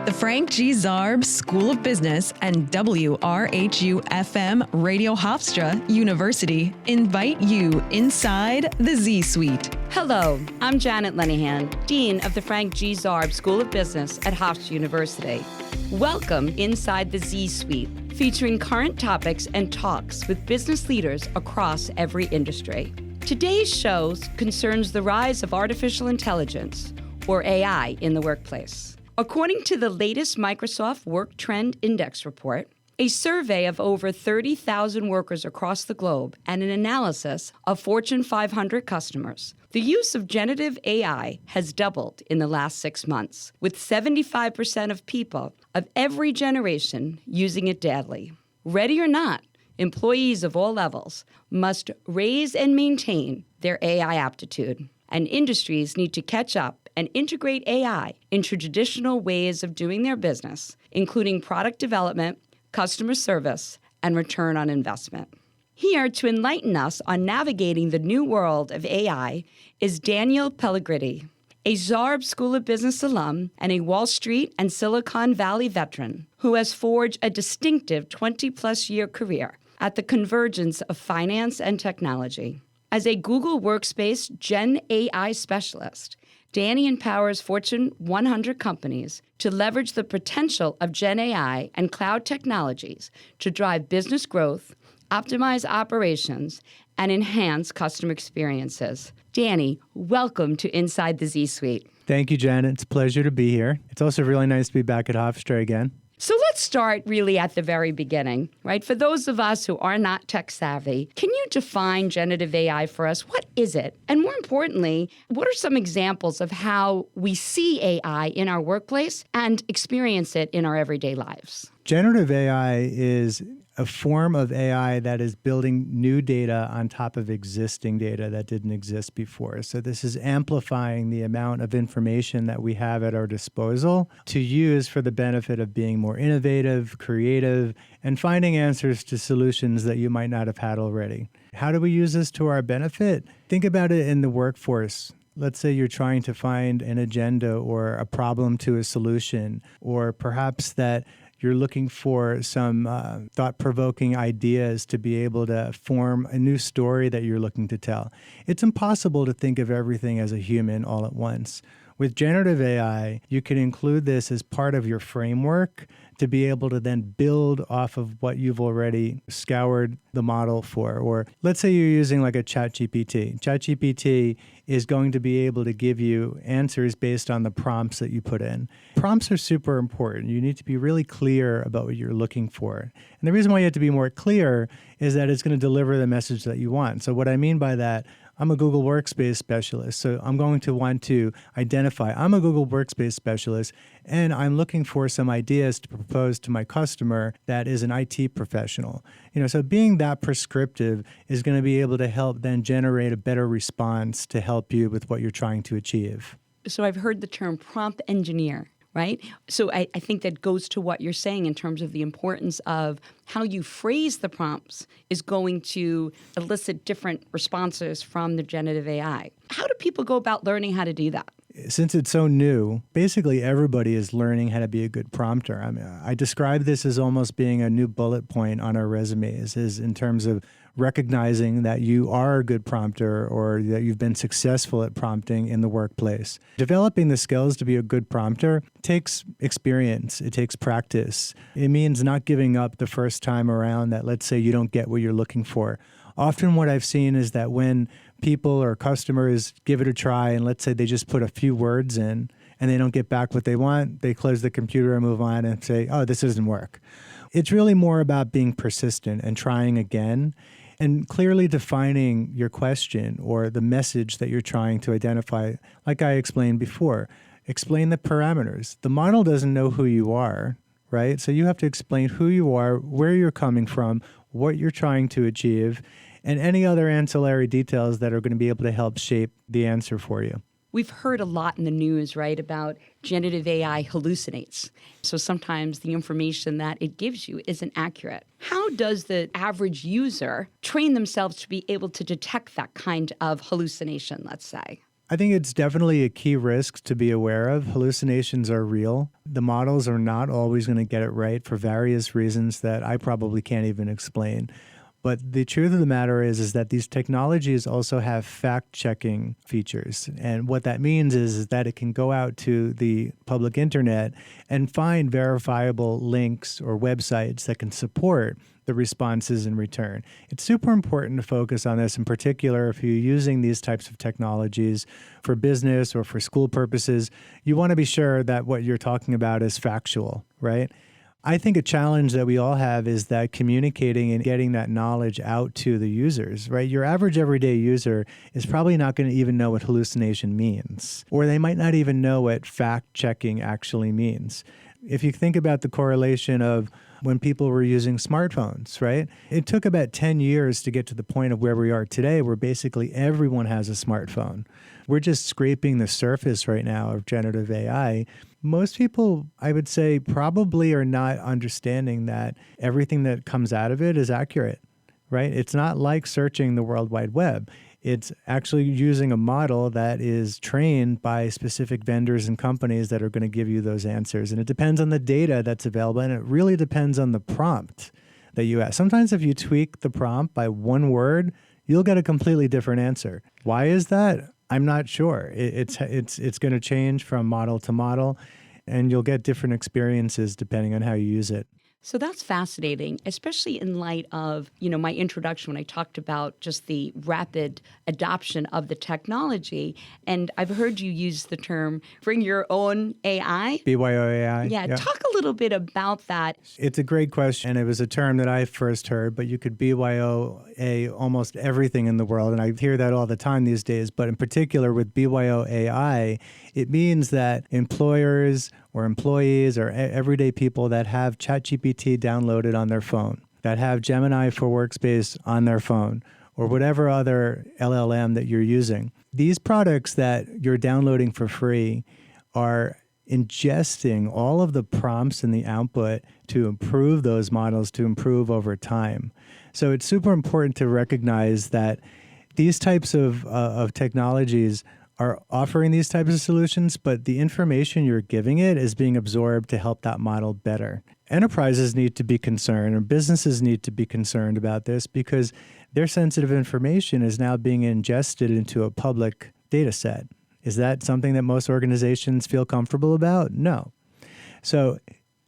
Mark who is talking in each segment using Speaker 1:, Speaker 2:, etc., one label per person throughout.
Speaker 1: The Frank G. Zarb School of Business and WRHU-FM Radio Hofstra University invite you inside the Z-Suite.
Speaker 2: Hello, I'm Janet Lenihan, Dean of the Frank G. Zarb School of Business at Hofstra University. Welcome inside the Z-Suite, featuring current topics and talks with business leaders across every industry. Today's show concerns the rise of artificial intelligence, or AI, in the workplace. According to the latest Microsoft Work Trend Index report, a survey of over 30,000 workers across the globe and an analysis of Fortune 500 customers, the use of generative AI has doubled in the last 6 months, with 75% of people of every generation using it daily. Ready or not, employees of all levels must raise and maintain their AI aptitude, and industries need to catch up and integrate AI into traditional ways of doing their business, including product development, customer service, and return on investment. Here to enlighten us on navigating the new world of AI is Daniel Pellegriti, a Zarb School of Business alum and a Wall Street and Silicon Valley veteran who has forged a distinctive 20-plus year career at the convergence of finance and technology. As a Google Workspace Gen AI specialist, Danny empowers Fortune 100 companies to leverage the potential of Gen AI and cloud technologies to drive business growth, optimize operations, and enhance customer experiences. Danny, welcome to Inside the Z-Suite.
Speaker 3: Thank you, Janet. It's a pleasure to be here. It's also really nice to be back at Hofstra again.
Speaker 2: So let's start really at the very beginning, right? For those of us who are not tech savvy, can you define generative AI for us? What is it? And more importantly, what are some examples of how we see AI in our workplace and experience it in our everyday lives?
Speaker 3: Generative AI is a form of AI that is building new data on top of existing data that didn't exist before. So this is amplifying the amount of information that we have at our disposal to use for the benefit of being more innovative, creative, and finding answers to solutions that you might not have had already. How do we use this to our benefit? Think about it in the workforce. Let's say you're trying to find an agenda or a problem to a solution, or perhaps that you're looking for some thought-provoking ideas to be able to form a new story that you're looking to tell. It's impossible to think of everything as a human all at once. With generative AI, you can include this as part of your framework to be able to then build off of what you've already scoured the model for. Or let's say you're using like a ChatGPT. ChatGPT is going to be able to give you answers based on the prompts that you put in. Prompts are super important. You need to be really clear about what you're looking for. And the reason why you have to be more clear is that it's going to deliver the message that you want. So what I mean by that, I'm a Google Workspace specialist, so I'm going to want to identify I'm a Google Workspace specialist, and I'm looking for some ideas to propose to my customer that is an IT professional. So being that prescriptive is going to be able to help then generate a better response to help you with what you're trying to achieve.
Speaker 2: So I've heard the term prompt engineer. Right? So I think that goes to what you're saying in terms of the importance of how you phrase the prompts is going to elicit different responses from the generative AI. How do people go about learning how to do that?
Speaker 3: Since it's so new, basically everybody is learning how to be a good prompter. I describe this as almost being a new bullet point on our resumes, is in terms of recognizing that you are a good prompter or that you've been successful at prompting in the workplace. Developing the skills to be a good prompter takes experience. It takes practice. It means not giving up the first time around that, let's say, you don't get what you're looking for. Often what I've seen is that when people or customers give it a try and let's say they just put a few words in and they don't get back what they want, they close the computer and move on and say, oh, this doesn't work. It's really more about being persistent and trying again and clearly defining your question or the message that you're trying to identify. Like I explained before, explain the parameters. The model doesn't know who you are, right? So you have to explain who you are, where you're coming from, what you're trying to achieve, and any other ancillary details that are going to be able to help shape the answer for you.
Speaker 2: We've heard a lot in the news, right, about generative AI hallucinates. So sometimes the information that it gives you isn't accurate. How does the average user train themselves to be able to detect that kind of hallucination, let's say?
Speaker 3: I think it's definitely a key risk to be aware of. Hallucinations are real. The models are not always going to get it right for various reasons that I probably can't even explain. But the truth of the matter is that these technologies also have fact-checking features. And what that means is that it can go out to the public internet and find verifiable links or websites that can support the responses in return. It's super important to focus on this, in particular if you're using these types of technologies for business or for school purposes. You want to be sure that what you're talking about is factual, right? I think a challenge that we all have is that communicating and getting that knowledge out to the users, right? Your average everyday user is probably not going to even know what hallucination means, or they might not even know what fact-checking actually means. If you think about the correlation of when people were using smartphones, right? It took about 10 years to get to the point of where we are today, where basically everyone has a smartphone. We're just scraping the surface right now of generative AI. Most people, I would say, probably are not understanding that everything that comes out of it is accurate, right? It's not like searching the World Wide Web. It's actually using a model that is trained by specific vendors and companies that are going to give you those answers. And it depends on the data that's available, and it really depends on the prompt that you ask. Sometimes if you tweak the prompt by one word, you'll get a completely different answer. Why is that? I'm not sure. It's going to change from model to model, and you'll get different experiences depending on how you use it.
Speaker 2: So that's fascinating, especially in light of, my introduction when I talked about just the rapid adoption of the technology. And I've heard you use the term bring your own AI.
Speaker 3: BYO AI.
Speaker 2: Yeah, talk a little bit about that.
Speaker 3: It's a great question. It was a term that I first heard, but you could BYO almost everything in the world. And I hear that all the time these days. But in particular with BYO AI, it means that employers or employees or everyday people that have ChatGPT downloaded on their phone, that have Gemini for Workspace on their phone, or whatever other LLM that you're using. These products that you're downloading for free are ingesting all of the prompts in the output to improve those models, to improve over time. So it's super important to recognize that these types of technologies are offering these types of solutions, but the information you're giving it is being absorbed to help that model better. Enterprises need to be concerned, or businesses need to be concerned about this because their sensitive information is now being ingested into a public data set. Is that something that most organizations feel comfortable about? No. So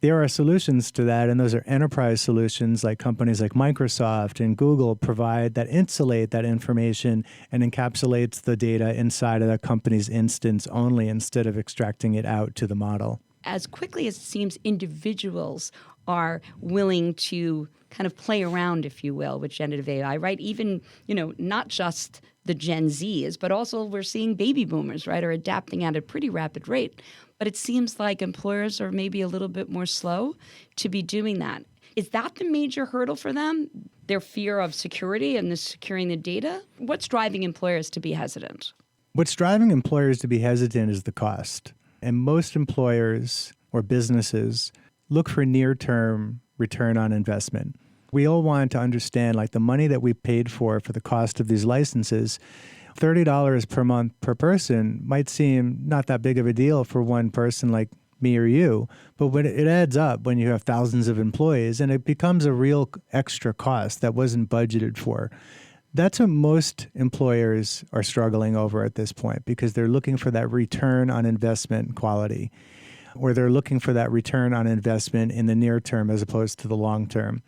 Speaker 3: there are solutions to that, and those are enterprise solutions like companies like Microsoft and Google provide that insulate that information and encapsulates the data inside of that company's instance only instead of extracting it out to the model.
Speaker 2: As quickly as it seems individuals are willing to kind of play around, if you will, with generative AI, right? Even, not just the Gen Zs, but also we're seeing baby boomers, right, are adapting at a pretty rapid rate. But it seems like employers are maybe a little bit more slow to be doing that. Is that the major hurdle for them? Their fear of security and securing the data? What's driving employers to be hesitant?
Speaker 3: What's driving employers to be hesitant is the cost. And most employers or businesses look for near-term return on investment. We all want to understand, like the money that we paid for the cost of these licenses, $30 per month per person might seem not that big of a deal for one person like me or you, but when it adds up when you have thousands of employees and it becomes a real extra cost that wasn't budgeted for. That's what most employers are struggling over at this point because they're looking for that return on investment quality, or they're looking for that return on investment in the near term as opposed to the long term.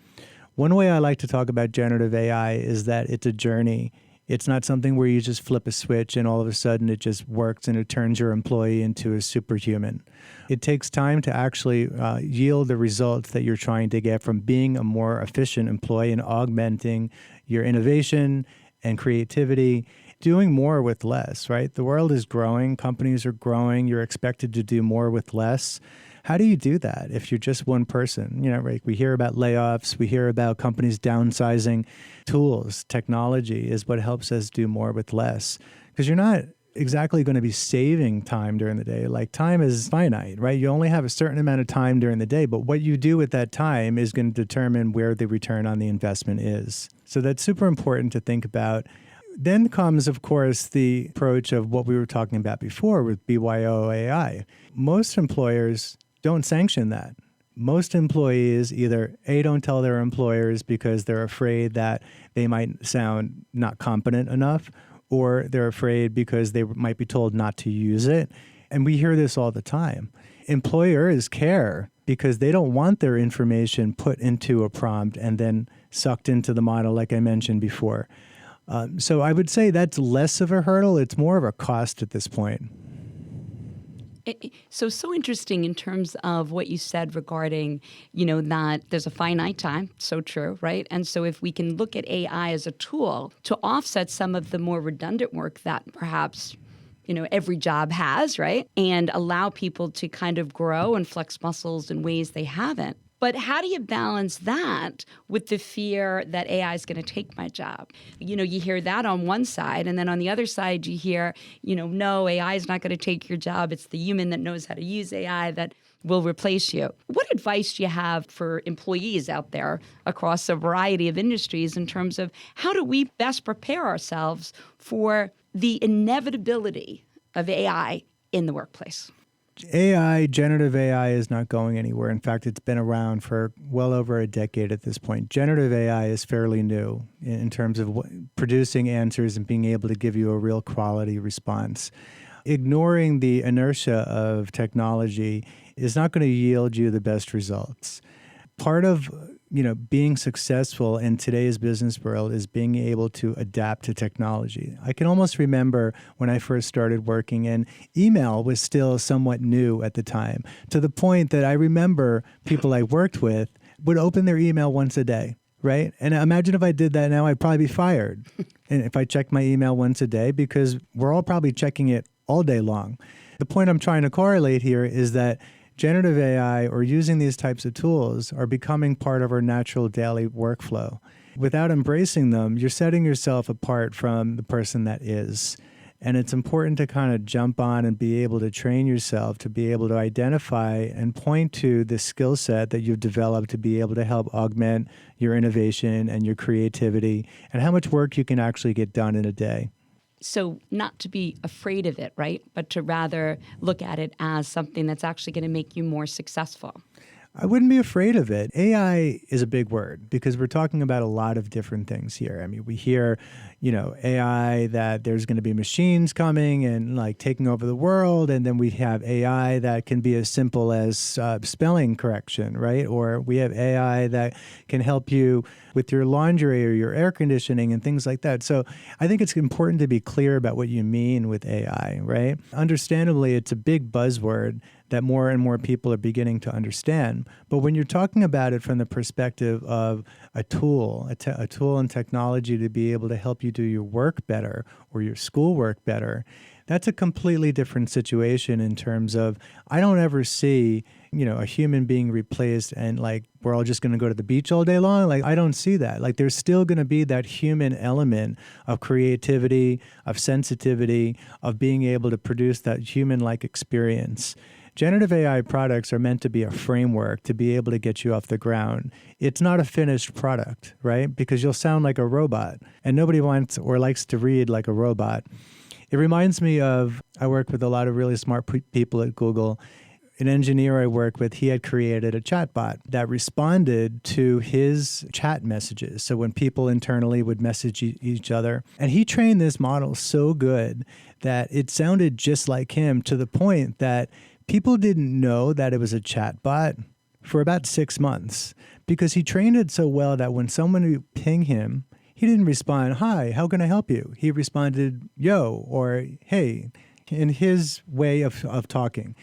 Speaker 3: One way I like to talk about generative AI is that it's a journey. It's not something where you just flip a switch and all of a sudden it just works and it turns your employee into a superhuman. It takes time to actually yield the results that you're trying to get from being a more efficient employee and augmenting your innovation and creativity, doing more with less, right? The world is growing, companies are growing, you're expected to do more with less. How do you do that if you're just one person? Right? We hear about layoffs, we hear about companies downsizing. Tools, technology is what helps us do more with less because you're not exactly going to be saving time during the day. Like time is finite, right? You only have a certain amount of time during the day, but what you do with that time is going to determine where the return on the investment is. So that's super important to think about. Then comes, of course, the approach of what we were talking about before with BYO AI. Most employers don't sanction that. Most employees either A, don't tell their employers because they're afraid that they might sound not competent enough, or they're afraid because they might be told not to use it. And we hear this all the time. Employers care because they don't want their information put into a prompt and then sucked into the model, like I mentioned before. So I would say that's less of a hurdle. It's more of a cost at this point.
Speaker 2: So interesting in terms of what you said regarding, that there's a finite time. So true, right? And so if we can look at AI as a tool to offset some of the more redundant work that perhaps, every job has, right? And allow people to kind of grow and flex muscles in ways they haven't. But how do you balance that with the fear that AI is going to take my job? You hear that on one side, and then on the other side, you hear, no, AI is not going to take your job. It's the human that knows how to use AI that will replace you. What advice do you have for employees out there across a variety of industries in terms of how do we best prepare ourselves for the inevitability of AI in the workplace?
Speaker 3: AI, generative AI, is not going anywhere. In fact, it's been around for well over a decade at this point. Generative AI is fairly new in terms of producing answers and being able to give you a real quality response. Ignoring the inertia of technology is not going to yield you the best results. Part of being successful in today's business world is being able to adapt to technology. I can almost remember when I first started working, and email was still somewhat new at the time, to the point that I remember people I worked with would open their email once a day, right? And imagine if I did that now, I'd probably be fired. And if I checked my email once a day, because we're all probably checking it all day long. The point I'm trying to correlate here is that generative AI or using these types of tools are becoming part of our natural daily workflow. Without embracing them, you're setting yourself apart from the person that is. And it's important to kind of jump on and be able to train yourself to be able to identify and point to the skill set that you've developed to be able to help augment your innovation and your creativity and how much work you can actually get done in a day.
Speaker 2: So not to be afraid of it, right? But to rather look at it as something that's actually going to make you more successful.
Speaker 3: I wouldn't be afraid of it. AI is a big word because we're talking about a lot of different things here. I mean, we hear, AI, that there's going to be machines coming and like taking over the world. And then we have AI that can be as simple as spelling correction, right? Or we have AI that can help you with your laundry or your air conditioning and things like that. So I think it's important to be clear about what you mean with AI, right? Understandably, it's a big buzzword that more and more people are beginning to understand. But when you're talking about it from the perspective of a tool, a tool and technology to be able to help you do your work better or your schoolwork better, that's a completely different situation in terms of I don't ever see, a human being replaced and like we're all just going to go to the beach all day long. Like I don't see that. Like there's still going to be that human element of creativity, of sensitivity, of being able to produce that human-like experience. Generative AI products are meant to be a framework to be able to get you off the ground. It's not a finished product, right? Because you'll sound like a robot, and nobody wants or likes to read like a robot. It reminds me of, I work with a lot of really smart people at Google. An engineer I work with, he had created a chatbot that responded to his chat messages. So when people internally would message each other, and he trained this model so good that it sounded just like him to the point that people didn't know that it was a chatbot for about 6 months because he trained it so well that when someone would ping him, he didn't respond, "Hi, how can I help you?" He responded, "Yo," or "Hey," in his way of talking.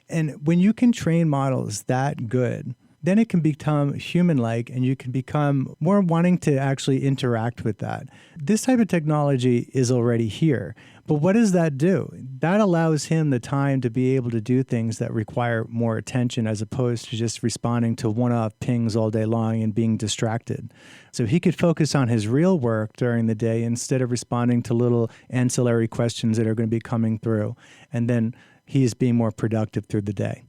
Speaker 3: And when you can train models that good, then it can become human-like and you can become more wanting to actually interact with that. This type of technology is already here. But what does that do? That allows him the time to be able to do things that require more attention as opposed to just responding to one-off pings all day long and being distracted. So he could focus on his real work during the day instead of responding to little ancillary questions that are going to be coming through. And then he's being more productive through the day.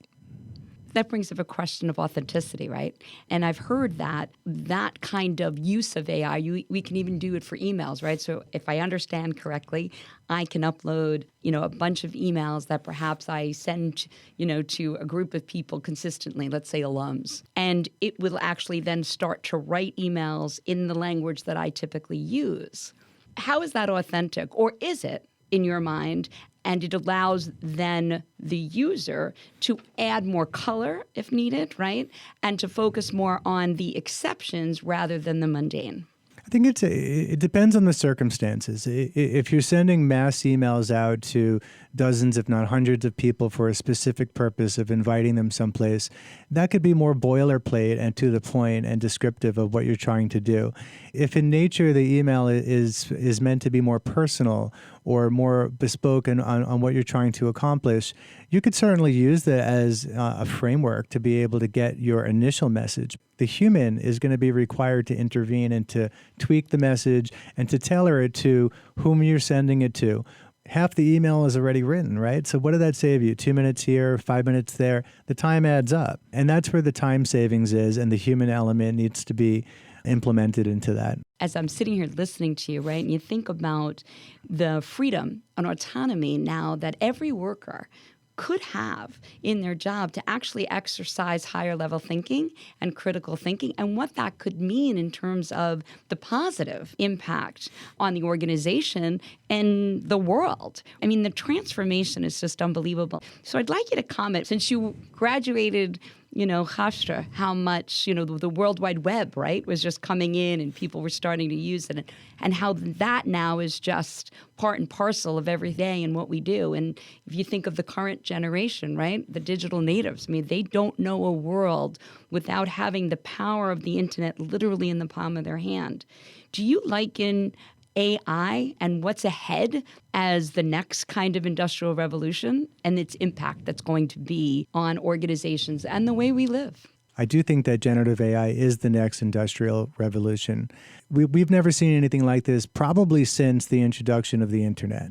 Speaker 2: that brings up a question of authenticity, right? And I've heard that kind of use of AI, we can even do it for emails, right? So if I understand correctly, I can upload, a bunch of emails that perhaps I send, to a group of people consistently, let's say alums. And it will actually then start to write emails in the language that I typically use. How is that authentic? Or is it, in your mind? And it allows then the user to add more color if needed, right? And to focus more on the exceptions rather than the mundane.
Speaker 3: I think it depends on the circumstances. If you're sending mass emails out to dozens, if not hundreds of people for a specific purpose of inviting them someplace, that could be more boilerplate and to the point and descriptive of what you're trying to do. If in nature the email is meant to be more personal or more bespoke on what you're trying to accomplish, you could certainly use that as a framework to be able to get your initial message. The human is going to be required to intervene and to tweak the message and to tailor it to whom you're sending it to. Half the email is already written, right? So what did that save you? 2 minutes here, 5 minutes there. The time adds up. And that's where the time savings is, and the human element needs to be implemented into that.
Speaker 2: As I'm sitting here listening to you, right, and you think about the freedom and autonomy now that every worker could have in their job to actually exercise higher level thinking and critical thinking, and what that could mean in terms of the positive impact on the organization and the world. I mean, the transformation is just unbelievable. So I'd like you to comment, since you graduated Hofstra, how much, the World Wide Web, right, was just coming in and people were starting to use it, and how that now is just part and parcel of every day and what we do. And if you think of the current generation, right, the digital natives, I mean, they don't know a world without having the power of the internet literally in the palm of their hand. Do you liken AI and what's ahead as the next kind of industrial revolution and its impact that's going to be on organizations and the way we live?
Speaker 3: I do think that generative AI is the next industrial revolution. We've never seen anything like this probably since the introduction of the internet.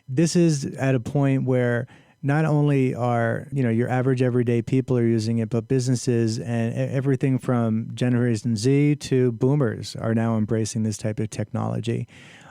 Speaker 3: This is at a point where not only are, your average everyday people are using it, but businesses and everything from Generation Z to boomers are now embracing this type of technology.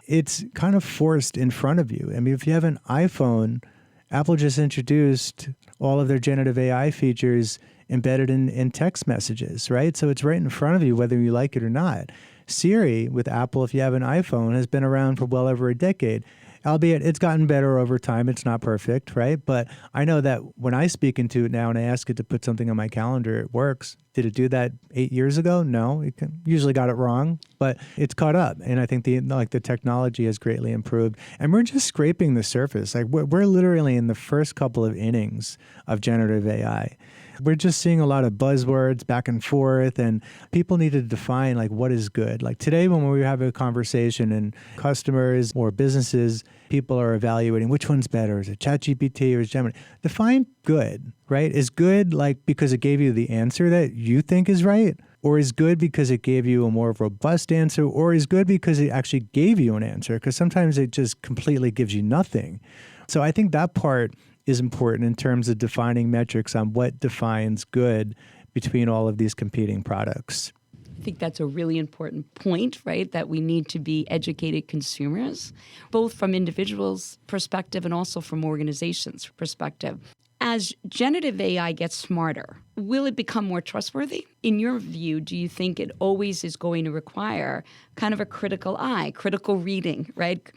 Speaker 3: It's kind of forced in front of you. I mean, if you have an iPhone, Apple just introduced all of their generative AI features embedded in text messages, right? So it's right in front of you, whether you like it or not. Siri with Apple, if you have an iPhone, has been around for well over a decade. Albeit it's gotten better over time. It's not perfect, right? But I know that when I speak into it now and I ask it to put something on my calendar, it works. Did it do that 8 years ago? No, it usually got it wrong, but it's caught up. And I think the technology has greatly improved. And we're just scraping the surface. Like we're literally in the first couple of innings of generative AI. We're just seeing a lot of buzzwords back and forth, and people need to define what is good. Like today when we have a conversation and customers or businesses, people are evaluating which one's better. Is it ChatGPT or is Gemini? Define good, right? Is good because it gave you the answer that you think is right? Or is good because it gave you a more robust answer? Or is good because it actually gave you an answer? Because sometimes it just completely gives you nothing. So I think that part is important in terms of defining metrics on what defines good between all of these competing products.
Speaker 2: I think that's a really important point, right? That we need to be educated consumers, both from individuals' perspective and also from organizations' perspective. As generative AI gets smarter, will it become more trustworthy? In your view, do you think it always is going to require kind of a critical eye, critical reading, right?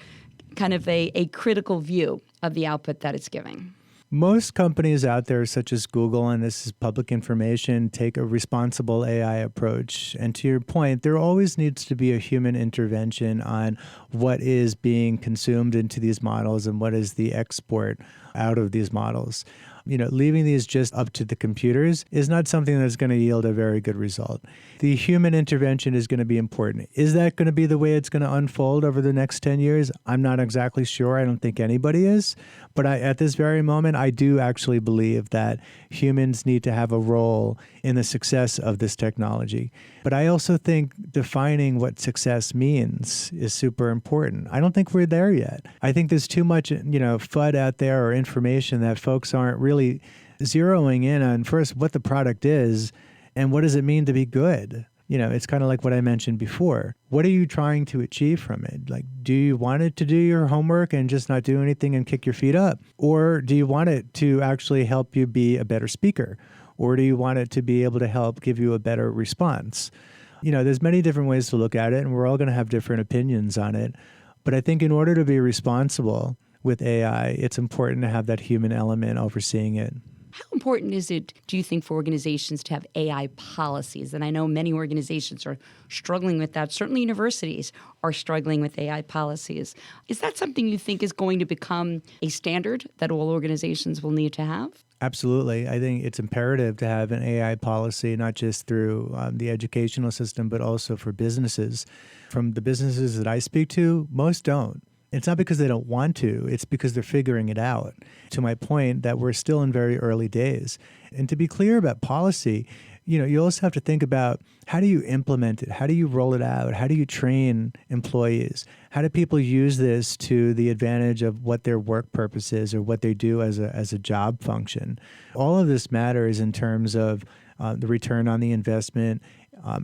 Speaker 2: Kind of a critical view of the output that it's giving?
Speaker 3: Most companies out there, such as Google, and this is public information, take a responsible AI approach. And to your point, there always needs to be a human intervention on what is being consumed into these models and what is the export out of these models. Leaving these just up to the computers is not something that's going to yield a very good result. The human intervention is going to be important. Is that going to be the way it's going to unfold over the next 10 years? I'm not exactly sure. I don't think anybody is. But at this very moment, I do actually believe that humans need to have a role in the success of this technology. But I also think defining what success means is super important. I don't think we're there yet. I think there's too much, FUD out there or information that folks aren't really zeroing in on first what the product is and what does it mean to be good. It's kind of like what I mentioned before. What are you trying to achieve from it? Like, do you want it to do your homework and just not do anything and kick your feet up? Or do you want it to actually help you be a better speaker? Or do you want it to be able to help give you a better response? There's many different ways to look at it, and we're all going to have different opinions on it. But I think in order to be responsible with AI, it's important to have that human element overseeing it.
Speaker 2: How important is it, do you think, for organizations to have AI policies? And I know many organizations are struggling with that. Certainly universities are struggling with AI policies. Is that something you think is going to become a standard that all organizations will need to have?
Speaker 3: Absolutely. I think it's imperative to have an AI policy, not just through the educational system, but also for businesses. From the businesses that I speak to, most don't. It's not because they don't want to, it's because they're figuring it out. To my point that we're still in very early days. And to be clear about policy, you also have to think about how do you implement it? How do you roll it out? How do you train employees? How do people use this to the advantage of what their work purpose is or what they do as a job function? All of this matters in terms of the return on the investment,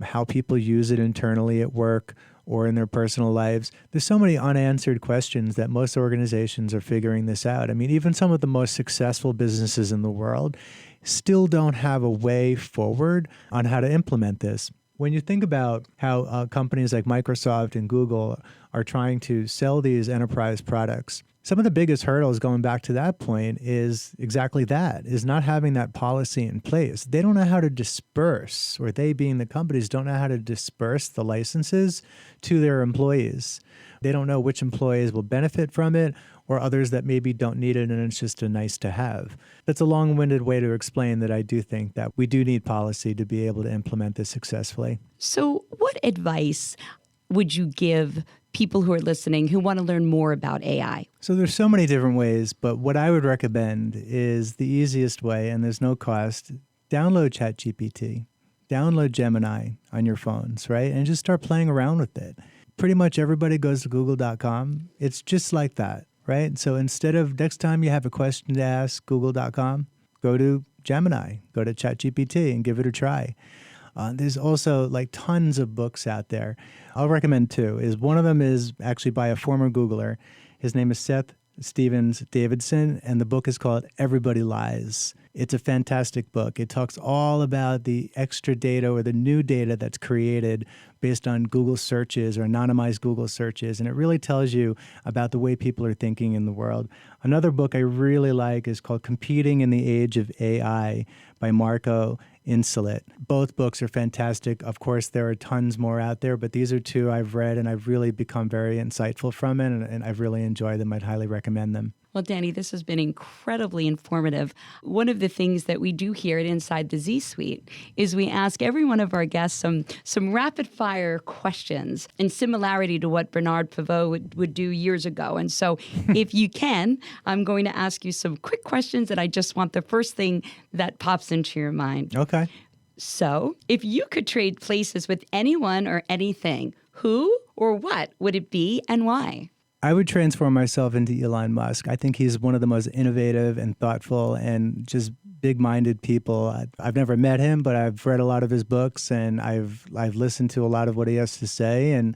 Speaker 3: how people use it internally at work or in their personal lives. There's so many unanswered questions that most organizations are figuring this out. I mean, even some of the most successful businesses in the world still don't have a way forward on how to implement this. When you think about how companies like Microsoft and Google are trying to sell these enterprise products, some of the biggest hurdles going back to that point is exactly that, is not having that policy in place. They don't know how to disperse, or they being the companies don't know how to disperse the licenses to their employees. They don't know which employees will benefit from it or others that maybe don't need it and it's just a nice to have. That's a long-winded way to explain that I do think that we do need policy to be able to implement this successfully.
Speaker 2: So what advice would you give people who are listening who want to learn more about AI?
Speaker 3: So there's so many different ways, but what I would recommend is the easiest way, and there's no cost. Download ChatGPT, download Gemini on your phones, right? And just start playing around with it. Pretty much everybody goes to google.com. It's just like that, right? So instead of next time you have a question to ask google.com, go to Gemini, go to ChatGPT and give it a try. There's also like tons of books out there. I'll recommend two. One of them is actually by a former Googler. His name is Seth Stevens Davidson, and the book is called Everybody Lies. It's a fantastic book. It talks all about the extra data or the new data that's created based on Google searches or anonymized Google searches, and it really tells you about the way people are thinking in the world. Another book I really like is called Competing in the Age of AI by Marco Insulet. Both books are fantastic. Of course, there are tons more out there, but these are two I've read and I've really become very insightful from it, and I've really enjoyed them. I'd highly recommend them.
Speaker 2: Well, Danny, this has been incredibly informative. One of the things that we do here at Inside the Z-Suite is we ask every one of our guests some rapid-fire questions in similarity to what Bernard Pivot would do years ago. And so if you can, I'm going to ask you some quick questions, and I just want the first thing that pops into your mind.
Speaker 3: Okay.
Speaker 2: So if you could trade places with anyone or anything, who or what would it be and why?
Speaker 3: I would transform myself into Elon Musk. I think he's one of the most innovative and thoughtful and just big-minded people. I've never met him, but I've read a lot of his books and I've listened to a lot of what he has to say. And,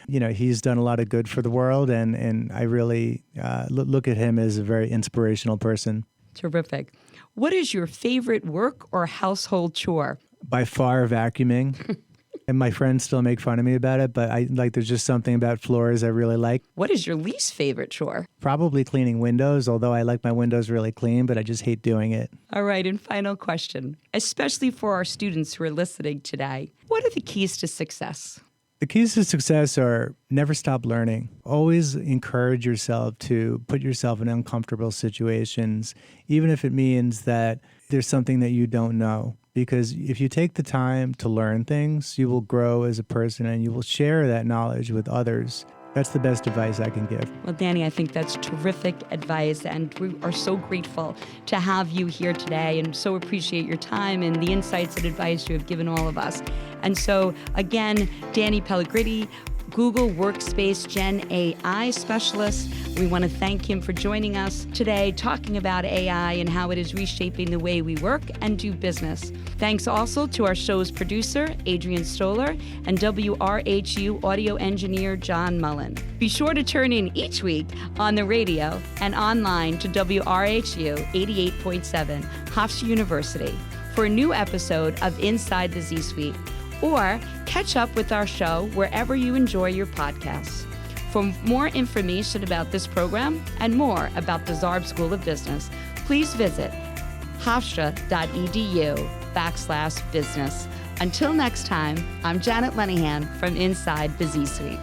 Speaker 3: he's done a lot of good for the world. And I really look at him as a very inspirational person. Terrific.
Speaker 2: What is your favorite work or household chore?
Speaker 3: By far, vacuuming. And my friends still make fun of me about it, but there's just something about floors I really like.
Speaker 2: What is your least favorite chore?
Speaker 3: Probably cleaning windows, although I like my windows really clean, but I just hate doing it.
Speaker 2: All right, and final question, especially for our students who are listening today, what are the keys to success?
Speaker 3: The keys to success are never stop learning. Always encourage yourself to put yourself in uncomfortable situations, even if it means that there's something that you don't know. Because if you take the time to learn things, you will grow as a person and you will share that knowledge with others. That's the best advice I can give.
Speaker 2: Well, Danny, I think that's terrific advice, and we are so grateful to have you here today and so appreciate your time and the insights and advice you have given all of us. And so, again, Danny Pellegriti, Google Workspace Gen AI specialist. We want to thank him for joining us today, talking about AI and how it is reshaping the way we work and do business. Thanks also to our show's producer, Adrian Stoller, and WRHU audio engineer, John Mullen. Be sure to turn in each week on the radio and online to WRHU 88.7, Hofstra University, for a new episode of Inside the Z-Suite, or catch up with our show wherever you enjoy your podcasts. For more information about this program and more about the Zarb School of Business, please visit hofstra.edu/business. Until next time, I'm Janet Lenihan from Inside the Z-Suite.